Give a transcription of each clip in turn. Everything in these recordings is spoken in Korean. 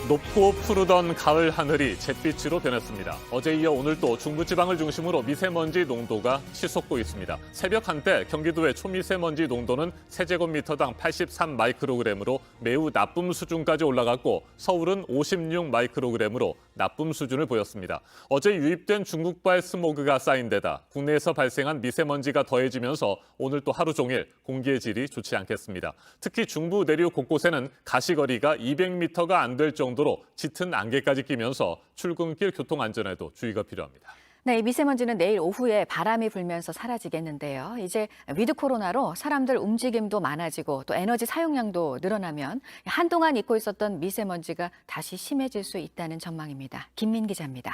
높고 푸르던 가을 하늘이 잿빛으로 변했습니다. 어제 이어 오늘도 중부지방을 중심으로 미세먼지 농도가 치솟고 있습니다. 새벽 한때 경기도의 초미세먼지 농도는 세제곱미터당 83 마이크로그램으로 매우 나쁨 수준까지 올라갔고 서울은 56 마이크로그램으로 나쁨 수준을 보였습니다. 어제 유입된 중국발 스모그가 쌓인 데다 국내에서 발생한 미세먼지가 더해지면서 오늘 또 하루 종일 공기의 질이 좋지 않겠습니다. 특히 중부 내륙 곳곳에는 가시거리가 200m가 안 될 정도로 짙은 안개까지 끼면서 출근길 교통 안전에도 주의가 필요합니다. 네, 이 미세먼지는 내일 오후에 바람이 불면서 사라지겠는데요. 이제 위드 코로나로 사람들 움직임도 많아지고 또 에너지 사용량도 늘어나면 한동안 잊고 있었던 미세먼지가 다시 심해질 수 있다는 전망입니다. 김민 기자입니다.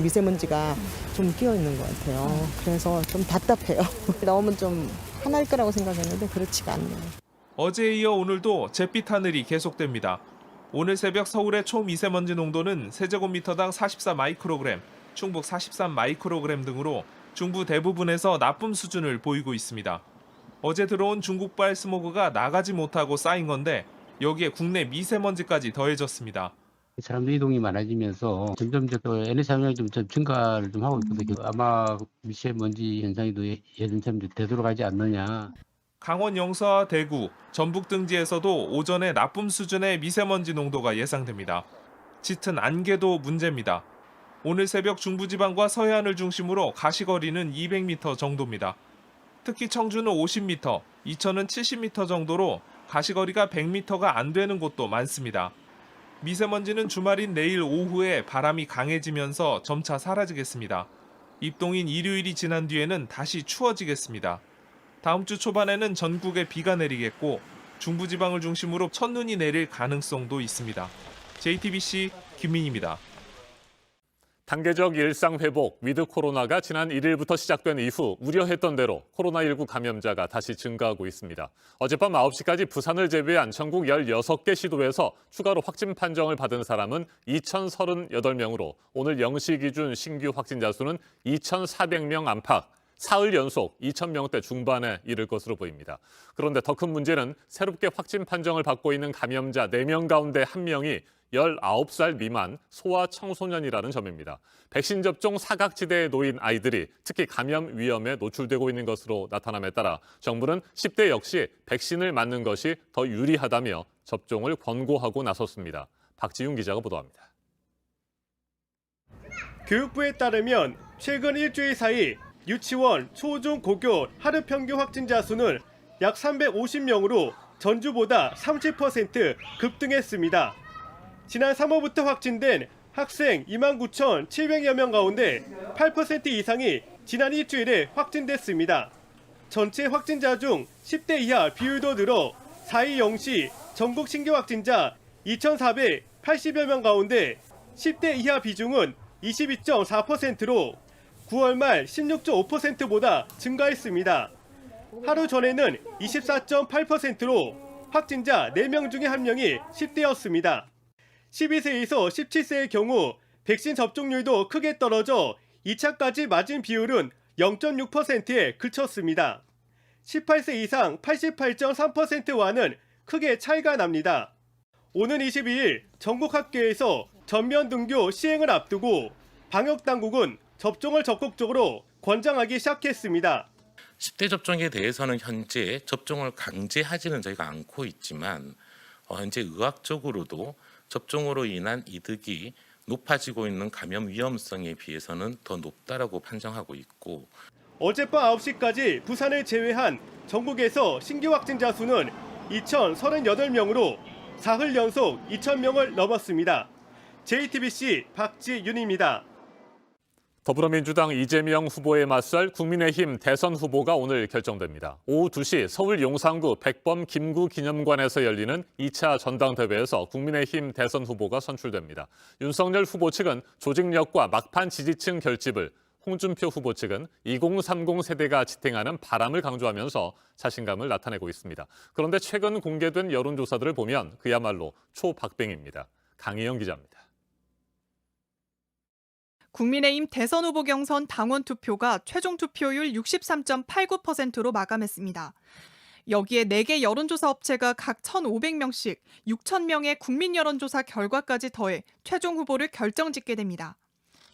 미세먼지가 좀 끼어 있는 것 같아요. 그래서 좀 답답해요. 나오면 좀 화날 거라고 생각했는데 그렇지가 않네요. 어제에 이어 오늘도 잿빛 하늘이 계속됩니다. 오늘 새벽 서울의 초미세먼지 농도는 세제곱미터당 44 마이크로그램, 충북 43 마이크로그램 등으로 중부 대부분에서 나쁨 수준을 보이고 있습니다. 어제 들어온 중국발 스모그가 나가지 못하고 쌓인 건데 여기에 국내 미세먼지까지 더해졌습니다. 사람들 이동이 많아지면서 점점 또 에너지 사용량이 좀 증가를 좀 하고 있거든요. 아마 미세먼지 현상이 예전처럼 되돌아가지 않느냐. 강원 영서와 대구, 전북 등지에서도 오전에 나쁨 수준의 미세먼지 농도가 예상됩니다. 짙은 안개도 문제입니다. 오늘 새벽 중부지방과 서해안을 중심으로 가시거리는 200m 정도입니다. 특히 청주는 50m, 이천은 70m 정도로 가시거리가 100m가 안 되는 곳도 많습니다. 미세먼지는 주말인 내일 오후에 바람이 강해지면서 점차 사라지겠습니다. 입동인 일요일이 지난 뒤에는 다시 추워지겠습니다. 다음 주 초반에는 전국에 비가 내리겠고 중부지방을 중심으로 첫눈이 내릴 가능성도 있습니다. JTBC 김민희입니다. 단계적 일상 회복, 위드 코로나가 지난 1일부터 시작된 이후 우려했던 대로 코로나19 감염자가 다시 증가하고 있습니다. 어젯밤 9시까지 부산을 제외한 전국 16개 시도에서 추가로 확진 판정을 받은 사람은 2,038명으로 오늘 0시 기준 신규 확진자 수는 2,400명 안팎, 사흘 연속 2,000명대 중반에 이를 것으로 보입니다. 그런데 더 큰 문제는 새롭게 확진 판정을 받고 있는 감염자 4명 가운데 1명이 19살 미만 소아청소년이라는 점입니다. 백신 접종 사각지대에 놓인 아이들이 특히 감염 위험에 노출되고 있는 것으로 나타남에 따라 정부는 10대 역시 백신을 맞는 것이 더 유리하다며 접종을 권고하고 나섰습니다. 박지윤 기자가 보도합니다. 교육부에 따르면 최근 일주일 사이 유치원, 초중, 고교 하루 평균 확진자 수는 약 350명으로 전주보다 30% 급등했습니다. 지난 3월부터 확진된 학생 29,700여 명 가운데 8% 이상이 지난 일주일에 확진됐습니다. 전체 확진자 중 10대 이하 비율도 늘어 4일 0시 전국 신규 확진자 2,480여 명 가운데 10대 이하 비중은 22.4%로 9월 말 16.5%보다 증가했습니다. 하루 전에는 24.8%로 확진자 4명 중에 1명이 10대였습니다. 12세에서 17세의 경우 백신 접종률도 크게 떨어져 2차까지 맞은 비율은 0.6%에 그쳤습니다. 18세 이상 88.3%와는 크게 차이가 납니다. 오는 22일 전국 학교에서 전면 등교 시행을 앞두고 방역당국은 접종을 적극적으로 권장하기 시작했습니다. 10대 접종에 대해서는 현재 접종을 강제하지는 저희가 않고 있지만 현재 의학적으로도 접종으로 인한 이득이 높아지고 있는 감염 위험성에 비해서는 더 높다라고 판정하고 있고 어젯밤 9시까지 부산을 제외한 전국에서 신규 확진자 수는 2,038명으로 사흘 연속 2,000명을 넘었습니다. JTBC 박지윤입니다. 더불어민주당 이재명 후보에 맞설 국민의힘 대선 후보가 오늘 결정됩니다. 오후 2시 서울 용산구 백범 김구 기념관에서 열리는 2차 전당대회에서 국민의힘 대선 후보가 선출됩니다. 윤석열 후보 측은 조직력과 막판 지지층 결집을, 홍준표 후보 측은 2030 세대가 지탱하는 바람을 강조하면서 자신감을 나타내고 있습니다. 그런데 최근 공개된 여론조사들을 보면 그야말로 초박빙입니다. 강희영 기자입니다. 국민의힘 대선 후보 경선 당원 투표가 최종 투표율 63.89%로 마감했습니다. 여기에 4개 여론조사 업체가 각 1,500명씩 6,000명의 국민 여론조사 결과까지 더해 최종 후보를 결정짓게 됩니다.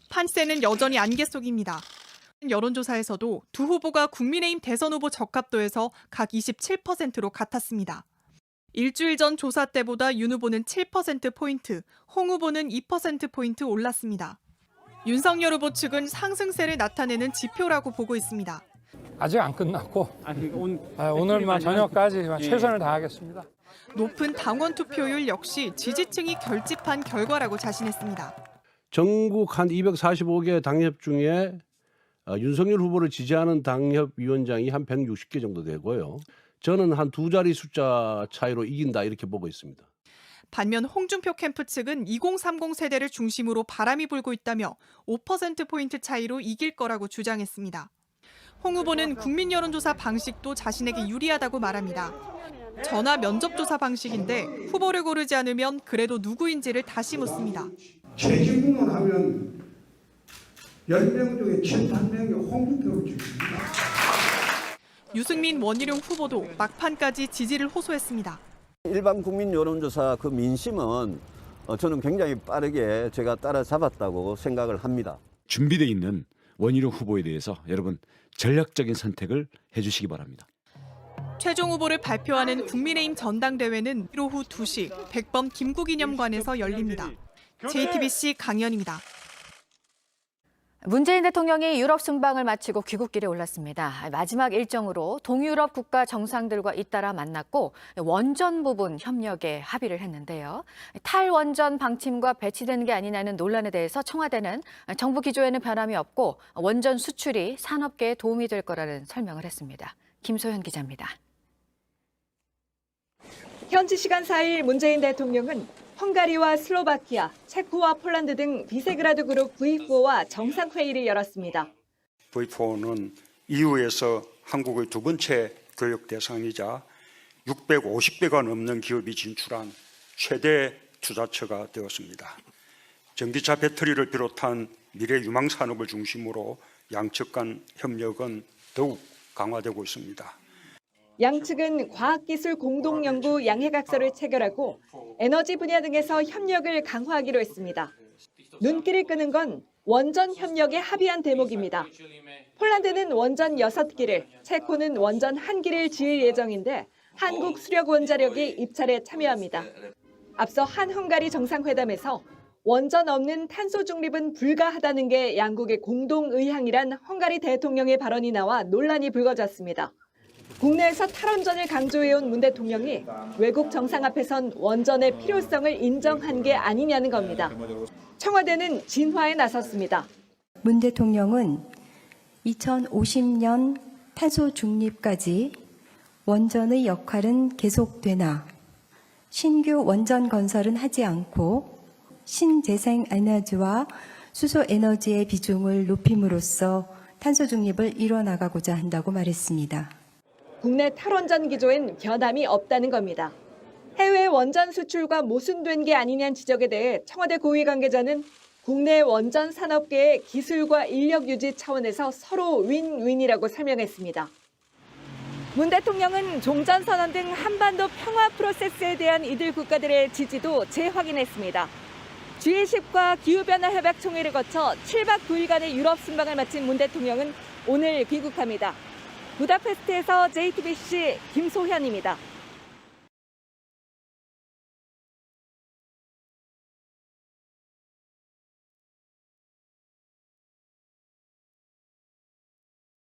판세는 여전히 안개 속입니다. 여론조사에서도 두 후보가 국민의힘 대선 후보 적합도에서 각 27%로 같았습니다. 일주일 전 조사 때보다 윤 후보는 7%포인트, 홍 후보는 2%포인트 올랐습니다. 윤석열 후보 측은 상승세를 나타내는 지표라고 보고 있습니다. 아직 안 끝났고 오늘만 저녁까지 최선을 다하겠습니다. 높은 당원 투표율 역시 지지층이 결집한 결과라고 자신했습니다. 전국 한 245개 당협 중에 윤석열 후보를 지지하는 당협위원장이 한 160개 정도 되고요. 저는 한 2자리 숫자 차이로 이긴다 이렇게 보고 있습니다. 반면 홍준표 캠프 측은 2030 세대를 중심으로 바람이 불고 있다며 5%포인트 차이로 이길 거라고 주장했습니다. 홍 후보는 국민 여론조사 방식도 자신에게 유리하다고 말합니다. 전화 면접조사 방식인데 후보를 고르지 않으면 그래도 누구인지를 다시 묻습니다. 최종론 하면 10명 중에 7~8명이 홍준표를 찍습니다. 유승민, 원희룡 후보도 막판까지 지지를 호소했습니다. 일반 국민 여론조사 그 민심은 저는 굉장히 빠르게 제가 따라잡았다고 생각을 합니다. 준비되어 있는 원희룡 후보에 대해서 여러분 전략적인 선택을 해주시기 바랍니다. 최종 후보를 발표하는 국민의힘 전당대회는 오후 2시 백범 김구기념관에서 열립니다. JTBC 강연입니다. 문재인 대통령이 유럽 순방을 마치고 귀국길에 올랐습니다. 마지막 일정으로 동유럽 국가 정상들과 잇따라 만났고 원전 부분 협력에 합의를 했는데요. 탈원전 방침과 배치되는 게 아니냐는 논란에 대해서 청와대는 정부 기조에는 변함이 없고 원전 수출이 산업계에 도움이 될 거라는 설명을 했습니다. 김소연 기자입니다. 현지 시간 4일 문재인 대통령은 헝가리와 슬로바키아, 체코와 폴란드 등 비세그라드 그룹 V4와 정상회의를 열었습니다. V4는 EU에서 한국의 두 번째 교역 대상이자 650배가 넘는 기업이 진출한 최대 투자처가 되었습니다. 전기차 배터리를 비롯한 미래 유망 산업을 중심으로 양측 간 협력은 더욱 강화되고 있습니다. 양측은 과학기술 공동연구 양해각서를 체결하고 에너지 분야 등에서 협력을 강화하기로 했습니다. 눈길을 끄는 건 원전 협력에 합의한 대목입니다. 폴란드는 원전 6기를, 체코는 원전 1기를 지을 예정인데 한국 수력원자력이 입찰에 참여합니다. 앞서 한헝가리 정상회담에서 원전 없는 탄소 중립은 불가하다는 게 양국의 공동 의향이란 헝가리 대통령의 발언이 나와 논란이 불거졌습니다. 국내에서 탈원전을 강조해온 문 대통령이 외국 정상 앞에선 원전의 필요성을 인정한 게 아니냐는 겁니다. 청와대는 진화에 나섰습니다. 문 대통령은 2050년 탄소 중립까지 원전의 역할은 계속되나 신규 원전 건설은 하지 않고 신재생 에너지와 수소 에너지의 비중을 높임으로써 탄소 중립을 이뤄나가고자 한다고 말했습니다. 국내 탈원전 기조엔 변함이 없다는 겁니다. 해외 원전 수출과 모순된 게 아니냐는 지적에 대해 청와대 고위 관계자는 국내 원전 산업계의 기술과 인력 유지 차원에서 서로 윈윈이라고 설명했습니다. 문 대통령은 종전선언 등 한반도 평화 프로세스에 대한 이들 국가들의 지지도 재확인했습니다. G20과 기후변화 협약 총회를 거쳐 7박 9일간의 유럽 순방을 마친 문 대통령은 오늘 귀국합니다. 부다페스트에서 JTBC 김소현입니다.